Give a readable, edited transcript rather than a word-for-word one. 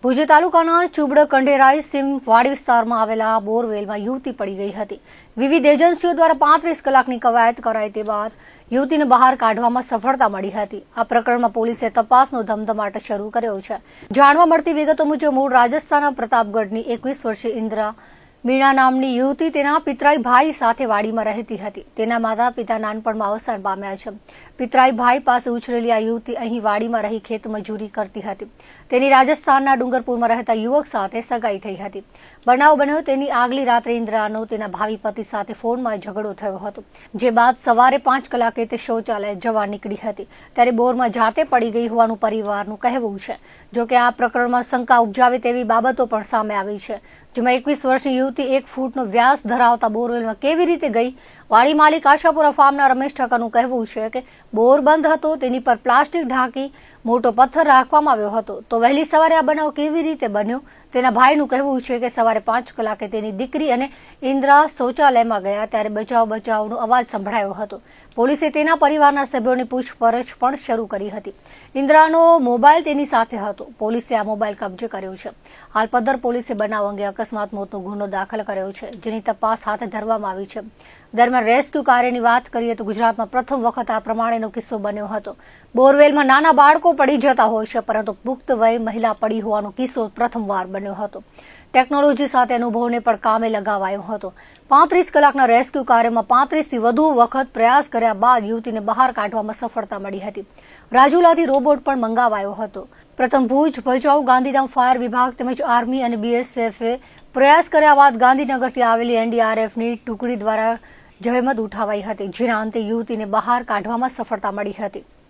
ભુજ તાલુકાના ચુબડ કંઢેરાઈ સીમ વાડી વિસ્તારમાં આવેલા બોરવેલમાં યુવતી પડી ગઈ હતી. વિવિધ એજન્સીઓ દ્વારા 35 કલાકની કવાયત કરાઈ તે બાદ યુવતીને બહાર કાઢવામાં સફળતા મળી હતી. આ પ્રકરણમાં પોલીસે તપાસનો ધમધમાટ શરૂ કર્યો છે. જાણવા મળતી વિગતો મુજબ મૂળ રાજસ્થાનના પ્રતાપગઢની 21 વર્ષીય ઇન્દ્રા મીણા નામની યુવતી તેના પિતરાઈ ભાઈ સાથે વાડીમાં રહેતી હતી. તેના માતા પિતા નાનપણમાં અવસાન પામ્યા છે. પિતરાઈ ભાઈ પાસે ઉછરેલી આ યુવતી અહીં વાડીમાં રહી ખેતમજૂરી કરતી હતી. તેની રાજસ્થાનના ડુંગરપુરમાં રહેતા યુવક સાથે સગાઈ થઈ હતી. બનાવ બન્યો તેની આગલી રાત્રે ઇન્દ્રાનો તેના ભાવિ પતિ સાથે ફોનમાં ઝઘડો થયો હતો. જે બાદ સવારે 5 કલાકે તે શૌચાલય જવા નીકળી હતી ત્યારે બોરમાં જાતે પડી ગઈ હોવાનું પરિવારનું કહેવું છે. જોકે આ પ્રકરણમાં શંકા ઉપજાવે તેવી બાબતો પણ સામે આવી છે. જેમાં 21 વર્ષની યુવતી 1 ફૂટનો વ્યાસ ધરાવતા બોરવેલમાં કેવી રીતે ગઈ? વાડી માલિક આશાપુરા ફાર્મના રમેશ ઠક્કરનું કહેવું છે કે બોર બંધ હતો, તેની પર પ્લાસ્ટિક ઢાંકી મોટો પથ્થર રાખવામાં આવ્યો હતો. તો વહેલી સવારે આ બનાવ કેવી રીતે બન્યો? તેના ભાઈનું કહેવું છે કે સવારે 5 કલાકે તેની દીકરી અને ઇન્દ્રા શૌચાલયમાં ગયા ત્યારે બચાવનો અવાજ સંભળાયો હતો. પોલીસે તેના પરિવારના સભ્યોની પૂછપરછ પણ શરૂ કરી હતી. ઇન્દ્રાનો મોબાઈલ તેની સાથે હતો. પોલીસે આ મોબાઈલ કબજે કર્યો છે. હાલ પદ્ધર પોલીસે બનાવ અંગે અકસ્માત મોતનો ગુનો દાખલ કર્યો છે, જેની તપાસ હાથ ધરવામાં આવી છે. દરમિયાન રેસ્ક્યુ કાર્યની વાત કરીએ તો ગુજરાતમાં પ્રથમ વખત આ પ્રમાણેનો કિસ્સો બન્યો હતો. બોરવેલમાં નાના બાળકો પડી જતા હોય છે, પરંતુ પુખ્ત વય મહિલા પડી હોવાનો કિસ્સો પ્રથમવાર બન્યો હતો. ટેકનોલોજી સાથે અનુભવને પણ કામે લગાવાયો હતો. 35 કલાકના રેસ્ક્યુ કાર્યમાં 35થી વધુ વખત પ્રયાસ કર્યા બાદ યુવતીને બહાર કાઢવામાં સફળતા મળી હતી. રાજુલાથી રોબોટ પણ મંગાવાયો હતો. પ્રથમ ભુજ, ભચાઉ, ગાંધીધામ ફાયર વિભાગ તેમજ આર્મી અને બીએસએફે પ્રયાસ કર્યા બાદ ગાંધીનગરથી આવેલી એનડીઆરએફની ટુકડી દ્વારા જહેમત ઉઠાવાઈ હતી, જેના અંતે યુવતીને બહાર કાઢવામાં સફળતા મળી હતી.